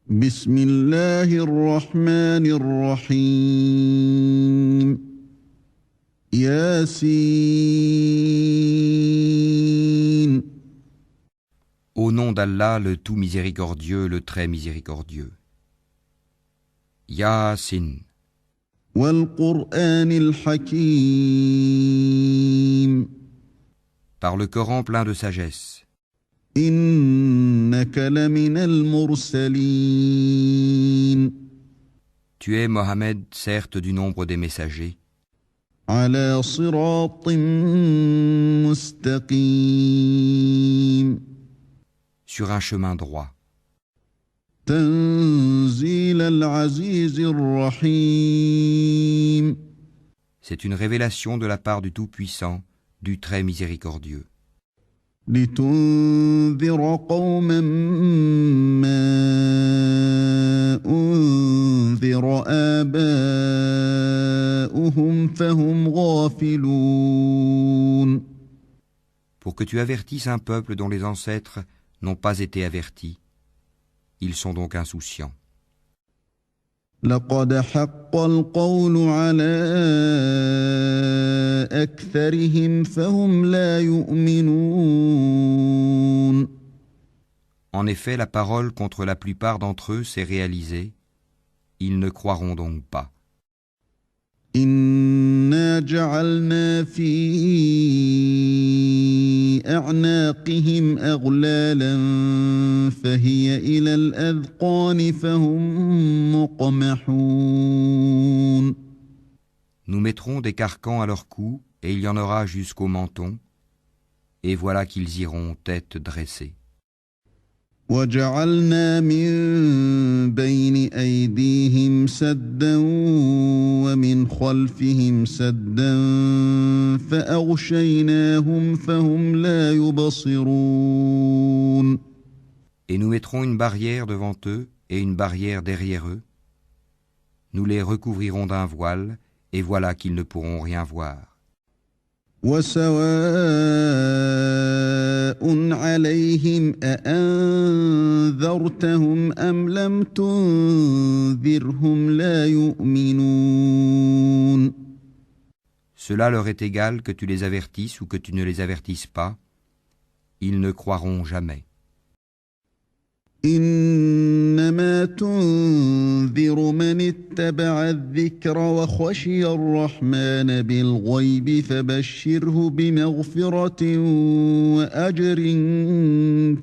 بسم الله الرحمن الرحيم ياسين. Au nom d'Allah, le tout miséricordieux, le très miséricordieux. Yasin. والقرآن الحكيم. Par le Coran plein de sagesse. إنك لمن المرسلين. Tu es, Mohammed, certes du nombre des messagers, على صراط مستقيم. sur un chemin droit. تنزيل العزيز الرحيم. C'est une révélation de la part du Tout-Puissant, du très miséricordieux. لتنذر قوما ما أنذر آباؤهم فهم غافلون. Pour que tu avertisses un peuple dont les ancêtres n'ont pas été avertis. Ils sont donc insouciants. لقد حق القول على أكثرهم فهم لا يؤمنون. En effet, la parole contre la plupart d'entre eux s'est réalisée. Ils ne croiront donc pas. إنا جعلنا في أعناقهم أغلالا فهي إلى الأذقان فهم مقمحون. Nous mettrons des carcans à leur cou, et il y en aura jusqu'au menton, et voilà qu'ils iront tête dressée. وجعلنا من بين أيديهم سدا ومن خلفهم سدا فأغشيناهم فهم لا يبصرون. Et nous mettrons une barrière devant eux et une barrière derrière eux. Nous les recouvrirons d'un voile, et voilà qu'ils ne pourront rien voir. وسواء عليهم أأنذرتهم أم لم تنذرهم لا يؤمنون. Cela leur est égal que tu les avertisses ou que tu ne les avertisses pas. Ils ne croiront jamais. إنما تنذر من اتبع الذكر وخشي الرحمن بالغيب فبشره بمغفرة وأجر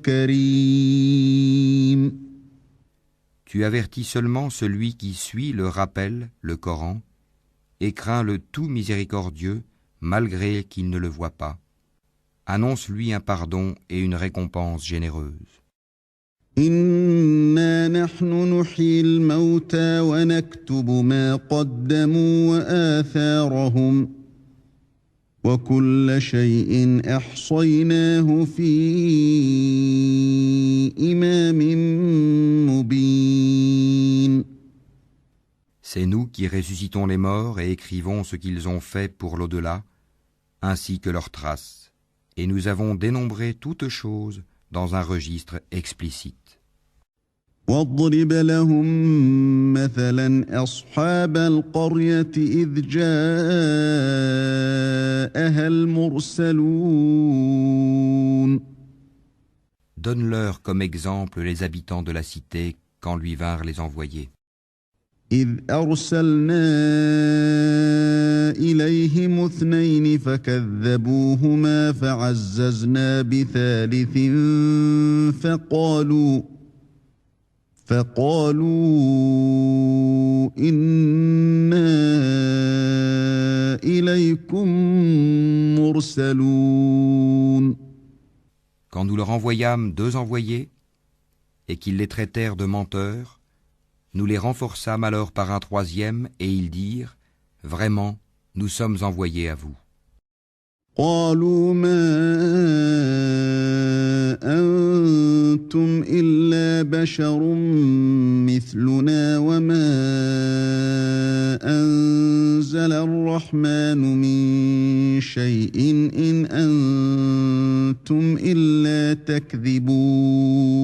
كريم. Tu avertis seulement celui qui suit le rappel, le Coran, et craint le tout miséricordieux, malgré qu'il ne le voit pas. Annonce-lui un pardon et une récompense généreuse. إنا نحن نحيي الموتى ونكتب ما قدموا وآثارهم وكل شيء أحصيناه في إمام مبين. C'est nous qui ressuscitons les morts et écrivons ce qu'ils ont fait pour l'au-delà, ainsi que leurs traces, et nous avons dénombré toutes choses dans un registre explicite. واضرب لهم مثلا أصحاب القرية إذ جاءها المرسلون. Donne-leur comme exemple les habitants de la cité quand lui vinrent les envoyés. إذ أرسلنا إليهم اثنين فكذبوهما فعززنا بثالث فقالوا إنا إليكم مرسلون. Quand nous leur envoyâmes 2 envoyés, et qu'ils les traitèrent de menteurs, nous les renforçâmes alors par un 3e, et ils dirent, « Vraiment, nous sommes envoyés à vous. » قالوا ما أنتم إلا بشر مثلنا وما أنزل الرحمن من شيء إن أنتم إلا تكذبون.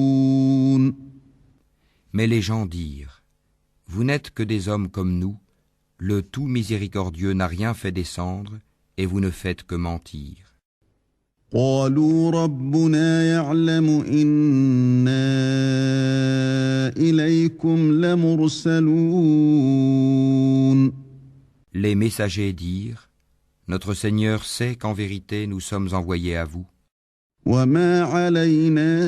Mais les gens dirent, vous n'êtes que des hommes comme nous, le tout miséricordieux n'a rien fait descendre, et vous ne faites que mentir. قالوا ربنا يعلم إنا إليكم لمرسلون. Les messagers dirent, notre Seigneur sait qu'en vérité nous sommes envoyés à vous. وما علينا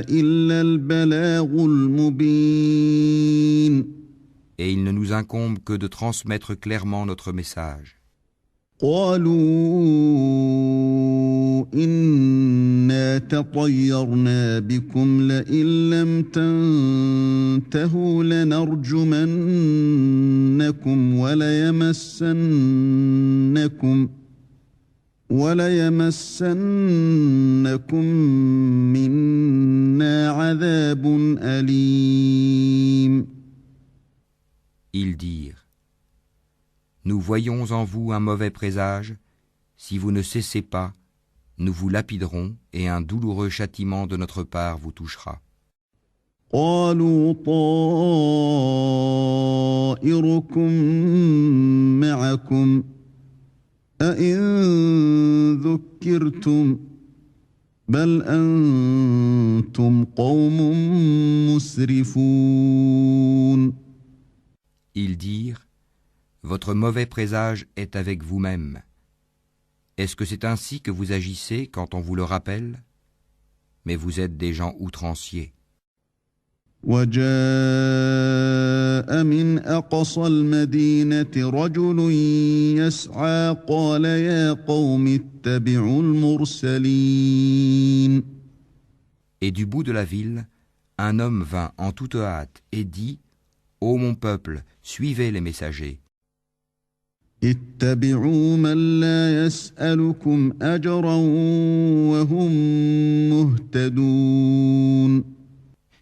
إلا البلاغ المبين. Et il ne nous incombe que de transmettre clairement notre message. قالوا إنا تطيرنا بكم لئن لم تنتهوا لنرجمنكم وليمسنكم منا عذاب أليم. Ils dirent, nous voyons en vous un mauvais présage, si vous ne cessez pas, nous vous lapiderons et un douloureux châtiment de notre part vous touchera. قالوا طائركم معكم أئن ذكرتم بل أنتم قوم مسرفون. Ils dirent, votre mauvais présage est avec vous-même. Est-ce que c'est ainsi que vous agissez quand on vous le rappelle? Mais vous êtes des gens outranciers. وجاء من أقصى المدينة رجل يسعى قال يا قوم اتبعوا المرسلين. Et du bout de la ville, un homme vint en toute hâte et dit, ô mon peuple, suivez les messagers. اتبعوا من لا يسألكم أجرا وهم مهتدون.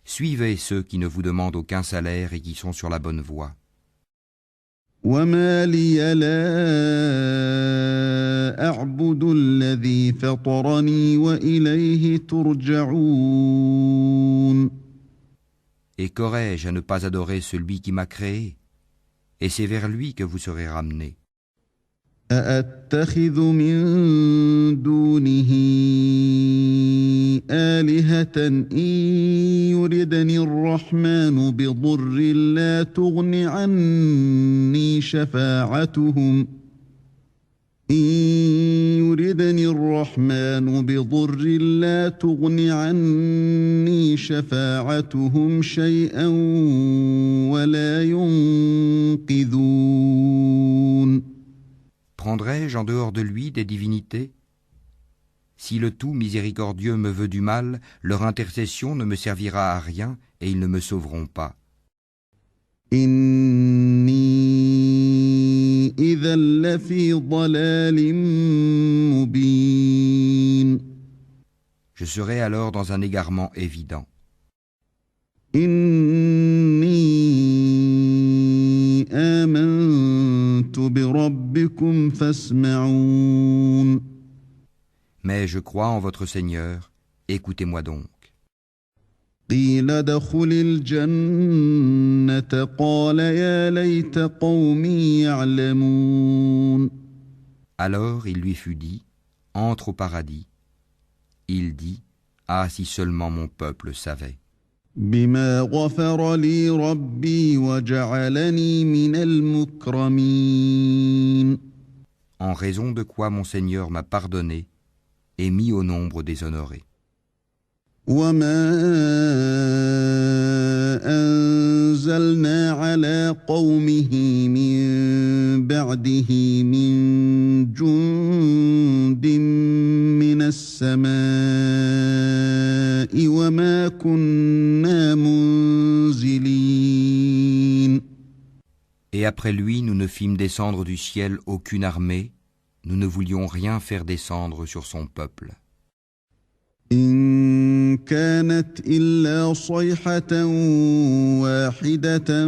Suivez ceux qui ne vous demandent aucun salaire et qui sont sur la bonne voie. وما لي لا أعبد الذي فطرني وإليه ترجعون. Et qu'aurais-je à ne pas adorer celui qui m'a créé? Et c'est vers lui que vous serez ramenés. أأتخذ من دونه آلهة إن يردني الرحمن بضر لا تغن عني شفاعتهم شيئا ولا ينقذون. Prendrai-je en dehors de lui des divinités? Si le tout miséricordieux me veut du mal, leur intercession ne me servira à rien et ils ne me sauveront pas. إني إذا لفي ضلال مبين. Je serai alors dans un égarement évident. إني آمنت بربكم فاسمعون. Mais je crois en votre Seigneur, écoutez-moi donc. قيل ادخل الجنة قال يا ليت قومي يعلمون. Alors il lui fut dit, entre au paradis. Il dit, ah si seulement mon peuple savait. بما غفر لي ربي وجعلني من المكرمين. En raison de quoi mon Seigneur m'a pardonné et mis au nombre des honorés. وما أنزلنا على قومه من بعده من جند من السماء وما كنا منزلين. Et après lui, nous ne fîmes descendre du ciel aucune armée, nous ne voulions rien faire descendre sur son peuple. إن كانت إلا صيحة واحدة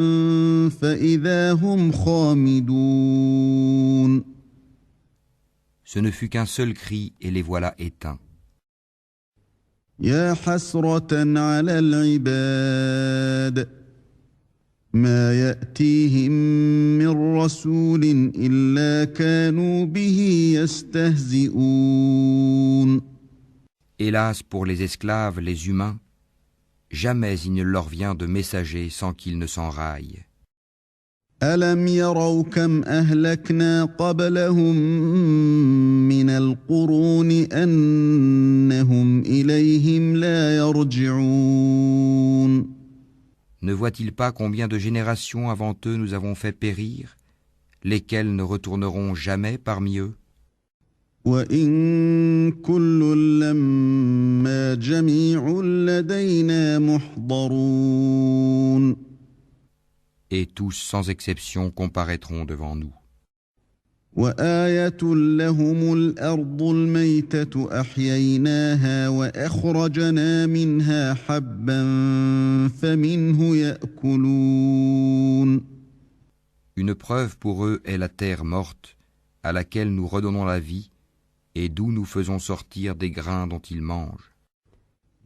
فإذا هم خامدون. Ce ne fut qu'un seul cri et les voilà éteints. يا حسرة على العباد ما يأتيهم من رسول إلا كانوا به يستهزئون. Hélas pour les esclaves, les humains, jamais il ne leur vient de messager sans qu'ils ne s'enraillent. ألم يروا كم أهلكنا قبلهم من القرون أنهم إليهم لا يرجعون. Ne voient-ils pas combien de générations avant eux nous avons fait périr, lesquelles ne retourneront jamais parmi eux? وإن كل لما جميع لدينا محضرون. Et tous sans exception comparaîtront devant nous. وآية لهم الأرض الميتة أحييناها وأخرجنا منها حبا فمنه يأكلون. Une preuve pour eux est la terre morte, à laquelle nous redonnons la vie, et d'où nous faisons sortir des grains dont ils mangent.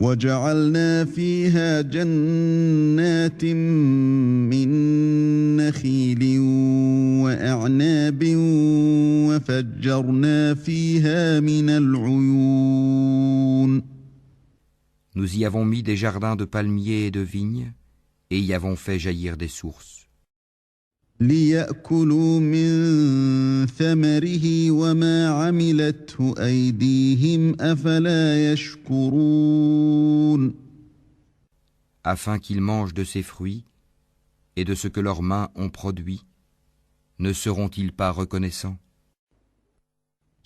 وجعلنا فيها جنات من نخيل وأعناب وفجرنا فيها من العيون. Nous y avons mis des jardins de palmiers et de vignes, et y avons fait jaillir des sources. ليأكلوا من ثمره وما عملته أيديهم أفلا يشكرون. Afin qu'ils mangent de ses fruits et de ce que leurs mains ont produit, ne seront-ils pas reconnaissants?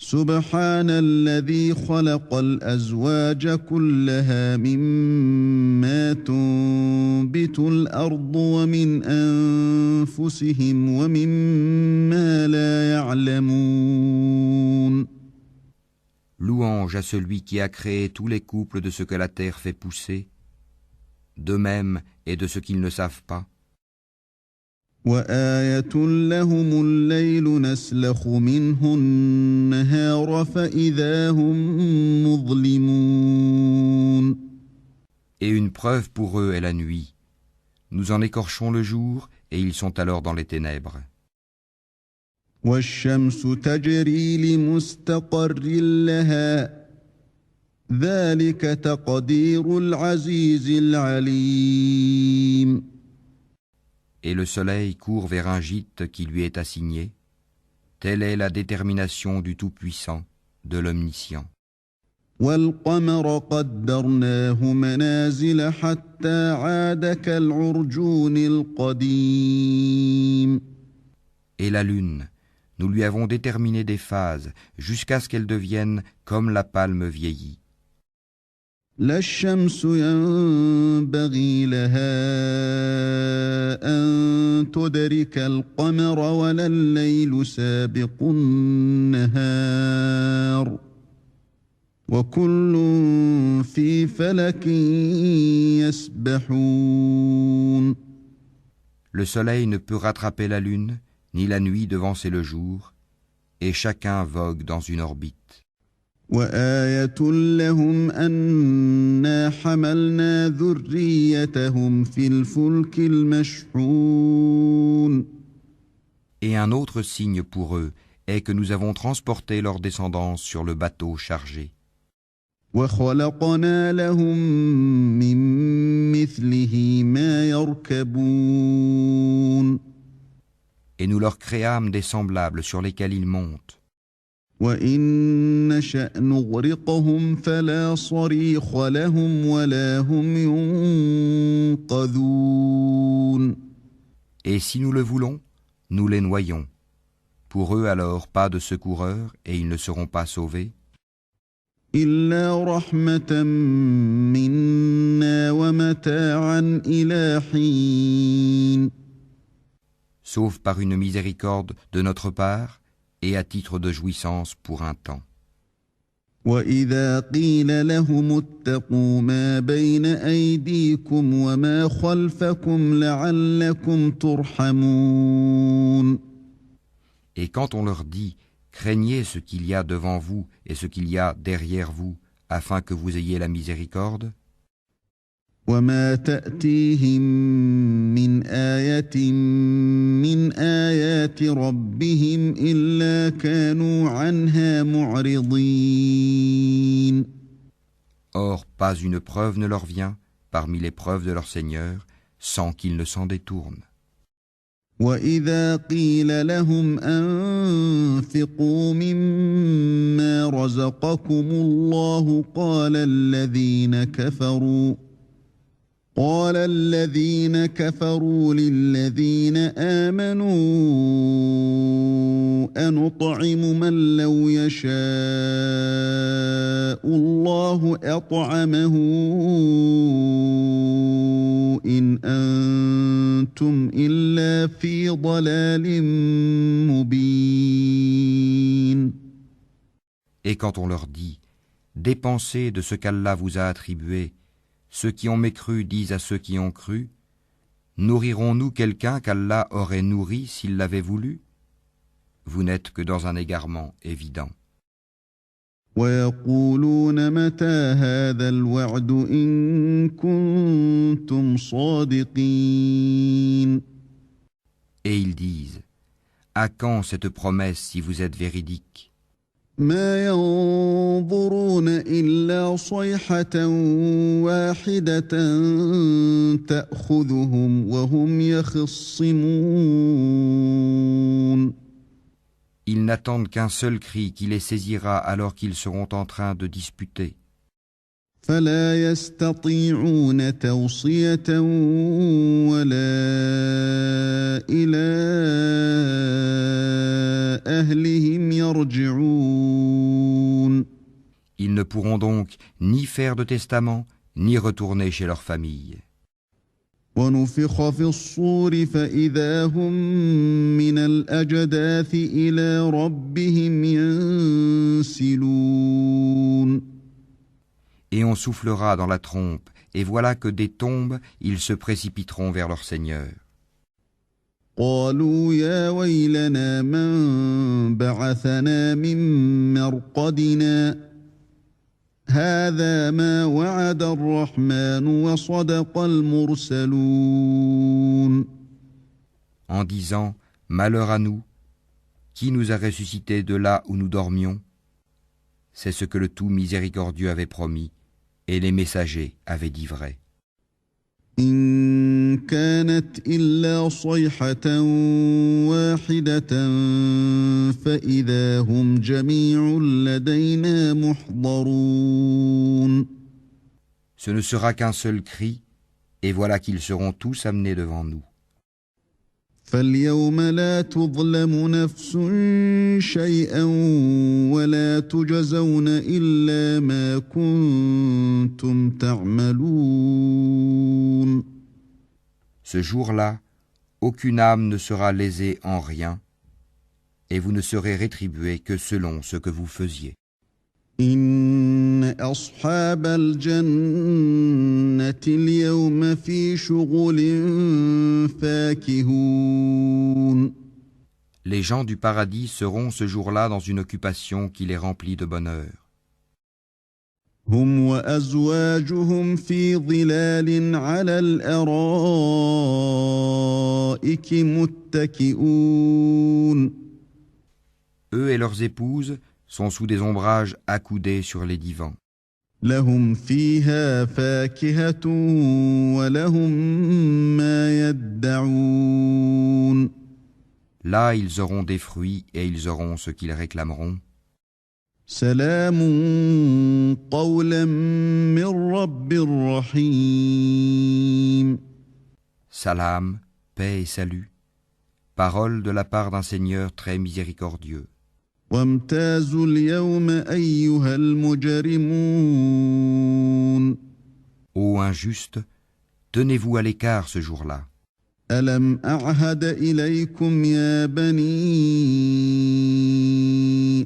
سبحان الذي خلق الأزواج كلها مما تنبت الأرض ومن أنفسهم ومما لا يعلمون. Louange à celui qui a créé tous les couples de ce que la terre fait pousser, d'eux-mêmes et de ce qu'ils ne savent pas. وآية لهم الليل نسلخ منه النهار فإذا هم مظلمون. Et une preuve pour eux est la nuit. Nous en écorchons le jour et ils sont alors dans les ténèbres. والشمس تجري لمستقر لها ذلك تقدير العزيز العليم. Et le soleil court vers un gîte qui lui est assigné. Telle est la détermination du Tout-Puissant, de l'Omniscient. والقمر قدرناه منازل حتى عاد كالعرجون القديم. Et la lune, nous lui avons déterminé des phases jusqu'à ce qu'elle devienne comme la palme vieillie. لا الشمس ينبغي لها أن تدرك القمر ولا الليل سابق النهار وكل في فلك يسبحون. Le soleil ne peut rattraper la lune, ni la nuit devancer le jour, et chacun vogue dans une orbite. وآية لهم أنا حملنا ذريتهم في الفلك المشحون. Et un autre signe pour eux est que nous avons transporté leur descendance sur le bateau chargé. وخلقنا لهم من مثله ما يركبون. Et nous leur créâmes des semblables sur lesquels ils montent. وإن نشأ نغرقهم فلا صريخ لهم ولا هم ينقذون. Et si nous le voulons, nous les noyons. Pour eux alors pas de secoureurs et ils ne seront pas sauvés. إلا رحمة منا ومتاعا إلى حين. Sauf par une miséricorde de notre part et à titre de jouissance pour un temps. وإذا قيل لهم اتقوا ما بين أيديكم وما خلفكم لعلكم ترحمون. Et quand on leur dit « Craignez ce qu'il y a devant vous et ce qu'il y a derrière vous, afin que vous ayez la miséricorde. وما تأتيهم من آية من آيات ربهم إلا كانوا عنها معرضين. Or, pas une preuve ne leur vient parmi les preuves de leur Seigneur, sans qu'ils ne s'en détournent. وإذا قيل لهم أنفقوا مما رزقكم الله قال الذين كفروا للذين آمنوا أنطعم من لو يشاء الله أطعمه إن أنتم إلا في ضلال مبين. Et quand on leur dit, dépensez de ce qu'Allah vous a attribué, ceux qui ont mécru disent à ceux qui ont cru, nourrirons-nous quelqu'un qu'Allah aurait nourri s'il l'avait voulu? Vous n'êtes que dans un égarement évident. ويقولون متى هذا الوعد إن كنتم صادقين. Et ils disent, à quand cette promesse si vous êtes véridique? ما ينظرون إلا صيحة واحدة تأخذهم وهم يخصمون. Ils n'attendent qu'un seul cri qui les saisira alors qu'ils seront en train de disputer. فلا يستطيعون توصية ولا إلى أهلهم يرجعون. Ils ne pourront donc ni faire de testament, ni retourner chez leur famille. ونفخ في الصور فإذا هم من الأجداث إلى ربهم ينسلون. Et on soufflera dans la trompe, et voilà que des tombes, ils se précipiteront vers leur Seigneur. قالوا يا ويلنا من بعثنا من مرقدنا هذا ما وعد الرحمن وصدق المرسلون. En disant, malheur à nous, qui nous a ressuscités de là où nous dormions? C'est ce que le tout miséricordieux avait promis, et les messagers avaient dit vrai. إن كانت إلا صيحة واحدة فإذا هم جميع لدينا محضرون. Ce ne sera qu'un seul cri, et voilà qu'ils seront tous amenés devant nous. فاليوم لا تظلم نفس شيئا ولا تجزون إلا ما كنتم تعملون. Ce jour-là, aucune âme ne sera lésée en rien, et vous ne serez rétribués que selon ce que vous faisiez. إن أصحاب الجنة اليوم في شغل فاكهون. Les gens du paradis seront ce jour-là dans une occupation qui les remplit de bonheur. هم وأزواجهم في ظلال على الأرائك متكئون. Eux et leurs épouses sont sous des ombrages accoudés sur les divans. لهم فيها فاكهة ولهم ما يدعون. Là, ils auront des fruits et ils auront ce qu'ils réclameront. سلام قولا من رب رحيم. Salam, paix et salut. Parole de la part d'un Seigneur très miséricordieux. وامتازوا اليوم أيها المجرمون. Ô injustes, tenez-vous à l'écart ce jour-là. ألم أعهد إليكم يا بني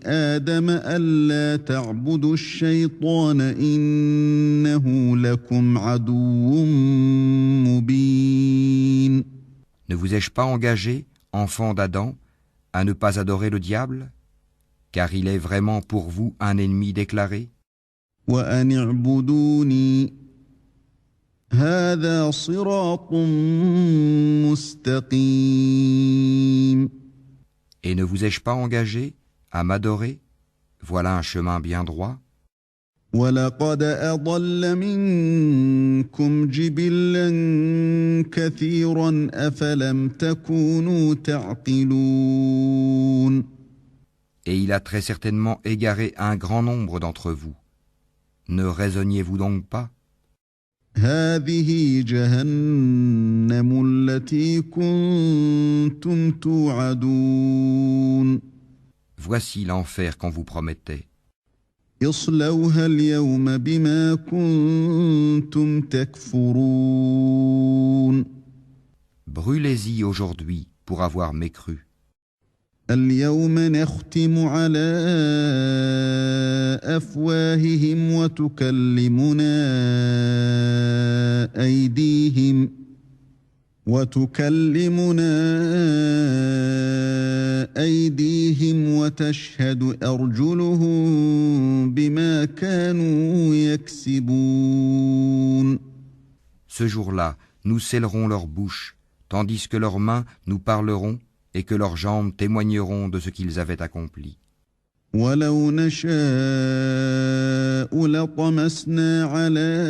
آدم ألا تعبدوا الشيطان إنه لكم عدو مبين. Ne vous ai-je pas engagé, enfants d'Adam, à ne pas adorer le diable, car il est vraiment pour vous un ennemi déclaré? وأن اعبدوني هذا صراط مستقيم. Et ne vous ai-je pas engagé à m'adorer? Voilà un chemin bien droit. ولقد أضل منكم جبلا كثيرا أفلم تكونوا تعقلون. Et il a très certainement égaré un grand nombre d'entre vous. Ne raisonniez-vous donc pas? هذه جهنم التي كنتم توعدون. Voici l'enfer qu'on vous promettait. اصلوها اليوم بما كنتم تكفرون. Brûlez-y aujourd'hui pour avoir mécru. اليوم نختم على أفواههم وتكلمنا أيديهم وتشهد أرجلهم بما كانوا يكسبون. Ce jour-là, nous scellerons leurs bouches, tandis que leurs mains nous parleront et que leurs jambes témoigneront de ce qu'ils avaient accompli. ولو نشاء لطمسنا على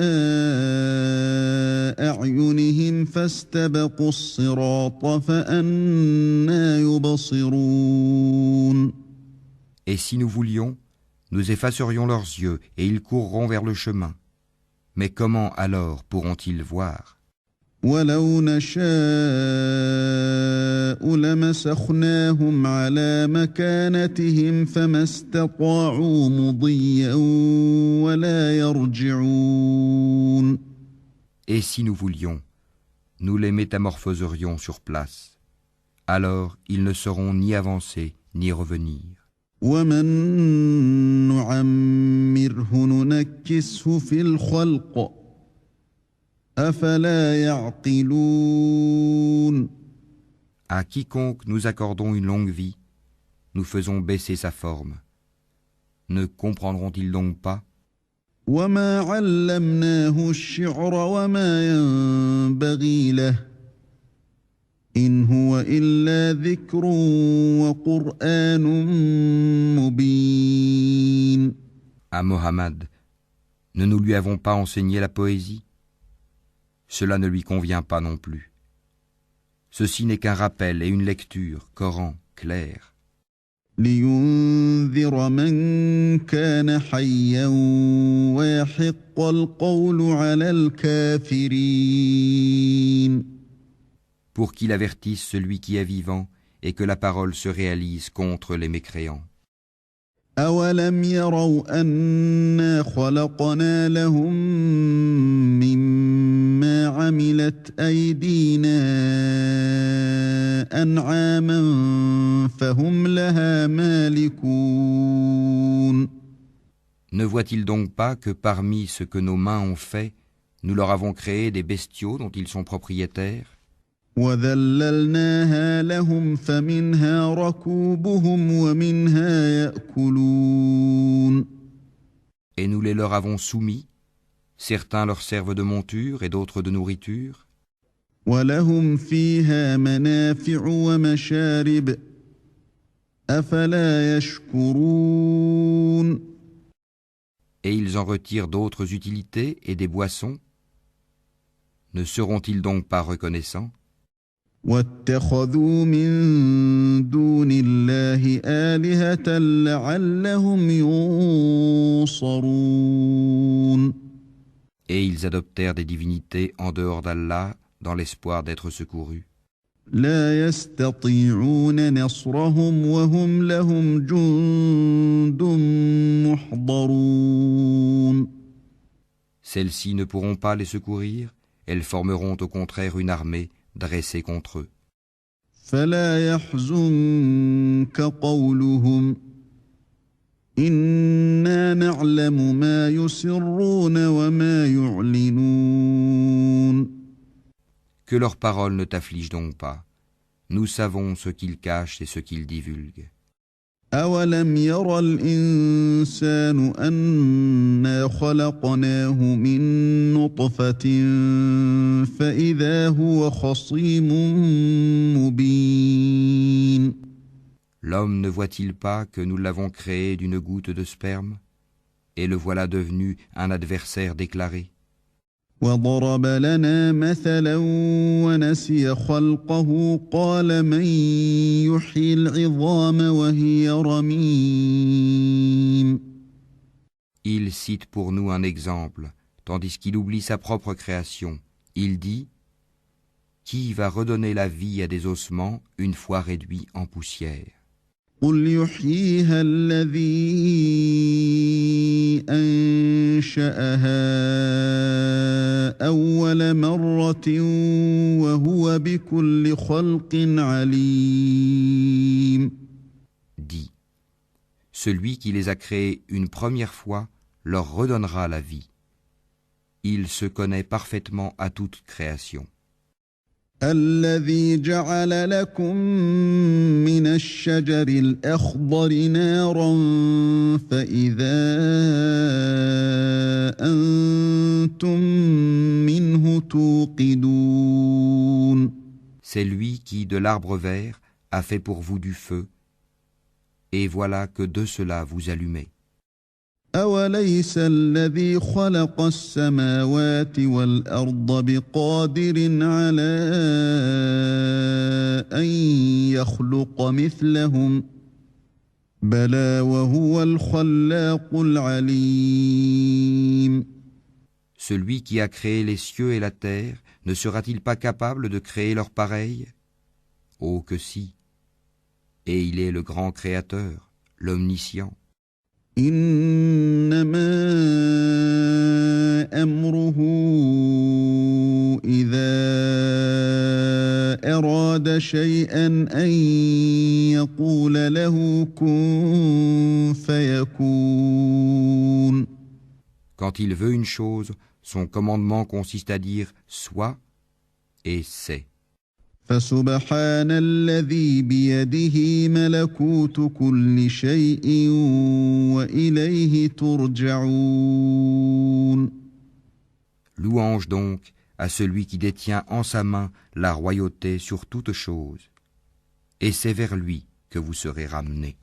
أعينهم فاستبقوا الصراط فأنى يبصرون. Et si nous voulions, nous effacerions leurs yeux et ils courront vers le chemin. Mais comment alors pourront-ils voir? ولو نشاء لمسخناهم على مكانتهم فما استطاعوا مضيا ولا يرجعون. Et si nous voulions, nous les métamorphoserions sur place. Alors ils ne sauront ni avancer ni revenir. ومن نعمره ننكسه في الخلق أفلا يعقلون. À quiconque nous accordons une longue vie, nous faisons baisser sa forme. Ne comprendront-ils donc pas? وما علمناه الشعر وما ينبغي له إن هو إلا ذكر وقرآن مبين. À Mohammed, ne nous lui avons pas enseigné la poésie? Cela ne lui convient pas non plus. Ceci n'est qu'un rappel et une lecture, Coran, clair. لينذر من كان حيا ويحق القول على الكافرين. Pour qu'il avertisse celui qui est vivant et que la parole se réalise contre les mécréants. أولم يروا أنا خلقنا لهم مما عملت أيدينا أنعاما فهم لها مالكون. Ne voit-il donc pas que parmi ce que nos mains ont fait, nous leur avons créé des bestiaux dont ils sont propriétaires? وذللناها لهم فمنها ركوبهم ومنها يأكلون. Et nous les leur avons soumis, certains leur servent de monture et d'autres de nourriture. ولهم فيها منافع ومشارب أفلا يشكرون. Et ils en retirent d'autres utilités et des boissons. Ne seront-ils donc pas reconnaissants? واتخذوا من دون الله آلهة لعلهم ينصرون. Et ils adoptèrent des divinités en dehors d'Allah dans l'espoir d'être secourus. لا يستطيعون نصرهم وهم لهم جند محضرون. Celles-ci ne pourront pas les secourir, elles formeront au contraire une armée dressée contre eux. فلا يحزنك قولهم إنا نعلم ما يسرون وما يعلنون. Que leurs paroles ne t'affligent donc pas. Nous savons ce qu'ils cachent et ce qu'ils divulguent. أولم ير الإنسان أنا خلقناه من نطفة فإذا هو خصيم مبين. L'homme ne voit-il pas que nous l'avons créé d'une goutte de sperme, et le voilà devenu un adversaire déclaré? وضرب لنا مثلا ونسي خلقه قال من يحيي العظام وهي رميم. Il cite pour nous un exemple, tandis qu'il oublie sa propre création. Il dit: Qui va redonner la vie à des ossements une fois réduits en poussière? قل يحييها الذي أنشأها أول مرة وهو بكل خلق عليم. Dit: Celui qui les a créés une première fois leur redonnera la vie. Il se connaît parfaitement à toute création. الذي جعل لكم من الشجر الأخضر نارا فإذا أنتم منه توقدون. C'est lui qui, de l'arbre vert, a fait pour vous du feu, et voilà que de cela vous allumez. أوليس الذي خلق السماوات والأرض بقادر على أن يخلق مثلهم بلى وهو الخلاق العليم. Celui qui a créé les cieux et la terre, ne sera-t-il pas capable de créer leur pareil? Oh que si! Et il est le grand créateur, l'omniscient. إنما أمره إذا أراد شيئا أن يقول له كن فيكون. Quand il veut une chose, son commandement consiste à dire « sois » et « c'est ». فسبحان الذي بيده ملكوت كل شيء وإليه ترجعون. Louange donc à celui qui détient en sa main la royauté sur toute chose, et c'est vers lui que vous serez ramenés.